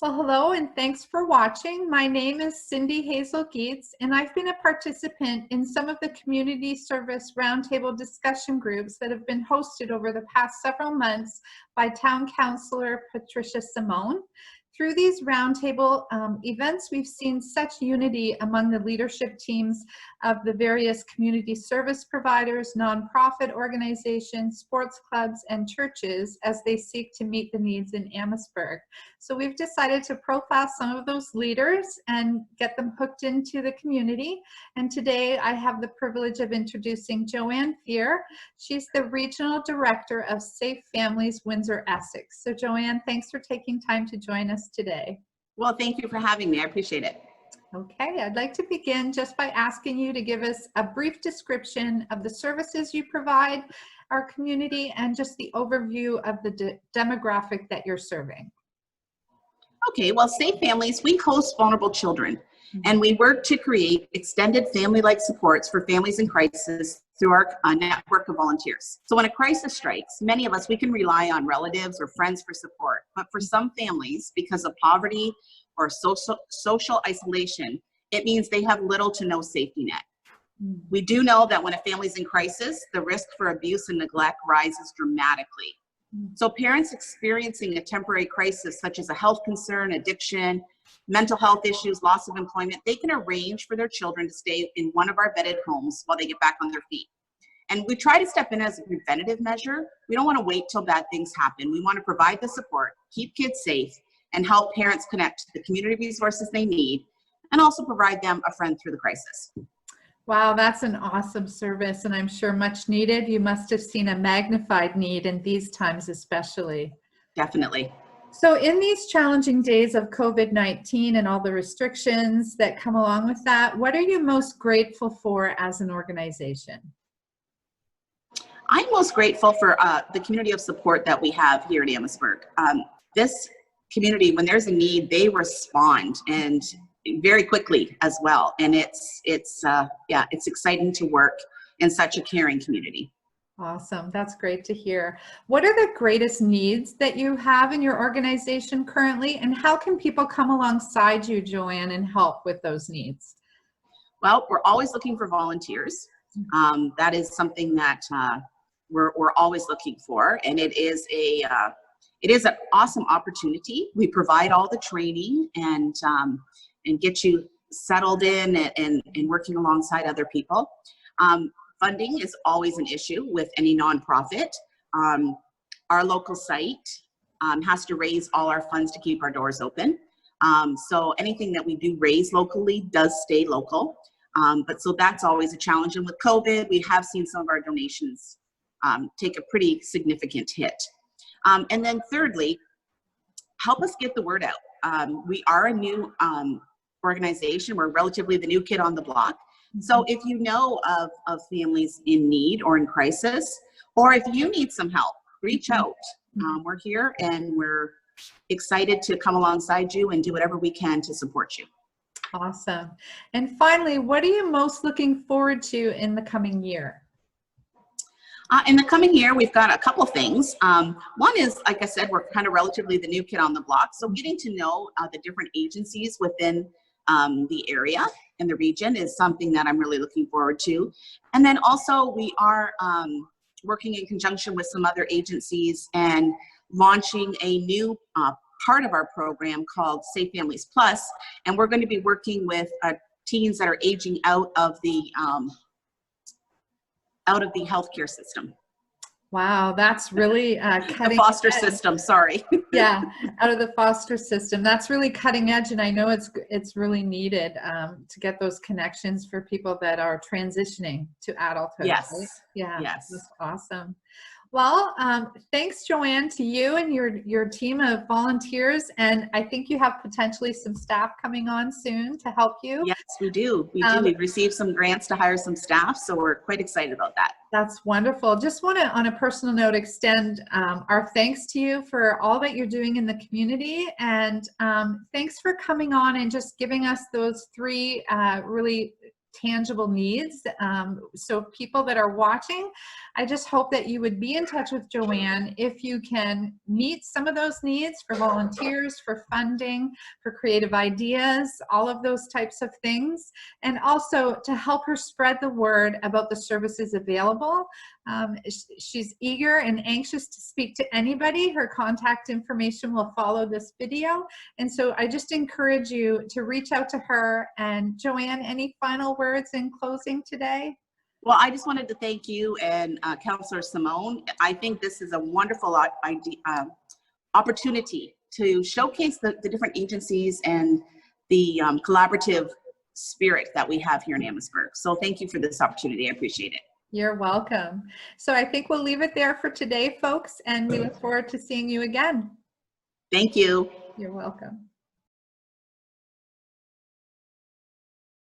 Well, hello and thanks for watching. My name is Cindy Hazel Geets, and I've been a participant in some of the community service roundtable discussion groups that have been hosted over the past several months by Town Councilor Patricia Simone. Through these roundtable events, we've seen such unity among the leadership teams of the various community service providers, nonprofit organizations, sports clubs, and churches as they seek to meet the needs in Amherstburg. So we've decided to profile some of those leaders and get them hooked into the community. And today I have the privilege of introducing Joanne Fear. She's the Regional Director of Safe Families Windsor Essex. So Joanne, thanks for taking time to join us today. Well, thank you for having me. I appreciate it. Okay, I'd like to begin just by asking you to give us a brief description of the services you provide our community and just the overview of the demographic that you're serving. Okay, well, Safe Families, we host vulnerable children, and we work to create extended family-like supports for families in crisis through our network of volunteers. So when a crisis strikes, many of us, we can rely on relatives or friends for support, but for some families, because of poverty or social isolation, it means they have little to no safety net. We do know that when a family's in crisis, the risk for abuse and neglect rises dramatically. So parents experiencing a temporary crisis, such as a health concern, addiction, mental health issues, loss of employment, they can arrange for their children to stay in one of our vetted homes while they get back on their feet. And we try to step in as a preventative measure. We don't want to wait till bad things happen. We want to provide the support, keep kids safe, and help parents connect to the community resources they need, and also provide them a friend through the crisis. Wow, that's an awesome service, and I'm sure much needed. You must have seen a magnified need in these times especially. Definitely. So in these challenging days of COVID-19 and all the restrictions that come along with that, what are you most grateful for as an organization? I'm most grateful for the community of support that we have here at Amherstburg. This community, when there's a need, they respond, and very quickly as well. And it's exciting to work in such a caring community. Awesome. That's great to hear. What are the greatest needs that you have in your organization currently, and how can people come alongside you, Joanne, and help with those needs? Well, we're always looking for volunteers. That is something that we're always looking for, and it is an awesome opportunity. We provide all the training and get you settled in and working alongside other people. Funding is always an issue with any nonprofit. Our local site has to raise all our funds to keep our doors open. So anything that we do raise locally does stay local. So that's always a challenge. And with COVID, we have seen some of our donations take a pretty significant hit. And then thirdly, help us get the word out. We are a new organization. We're relatively the new kid on the block. So if you know of families in need or in crisis, or if you need some help, reach out. We're here and we're excited to come alongside you and do whatever we can to support you. Awesome. And finally, what are you most looking forward to in the coming year? In the coming year, we've got a couple things. One is, like I said, we're kind of relatively the new kid on the block. So getting to know the different agencies within the area and the region is something that I'm really looking forward to. And then also we are working in conjunction with some other agencies and launching a new part of our program called Safe Families Plus. And we're going to be working with teens that are aging out of the healthcare system. Wow, that's really cutting the foster edge. System, sorry. Yeah, out of the foster system. That's really cutting edge, and I know it's really needed to get those connections for people that are transitioning to adulthood. Yes. Right? Yeah. Yes. That's awesome. Well, thanks, Joanne, to you and your team of volunteers, and I think you have potentially some staff coming on soon to help you. Yes, we do. We've received some grants to hire some staff, so we're quite excited about that. That's wonderful. Just want to, on a personal note, extend our thanks to you for all that you're doing in the community, and thanks for coming on and just giving us those three really tangible needs. So people that are watching, I just hope that you would be in touch with Joanne if you can meet some of those needs for volunteers, for funding, for creative ideas, all of those types of things, and also to help her spread the word about the services available. She's eager and anxious to speak to anybody. Her contact information will follow this video. And so I just encourage you to reach out to her. And Joanne, any final words in closing today? Well, I just wanted to thank you and Councillor Simone. I think this is a wonderful opportunity to showcase the different agencies and the collaborative spirit that we have here in Amherstburg. So thank you for this opportunity. I appreciate it. You're welcome. So I think we'll leave it there for today, folks, and we look forward to seeing you again. Thank you. You're welcome.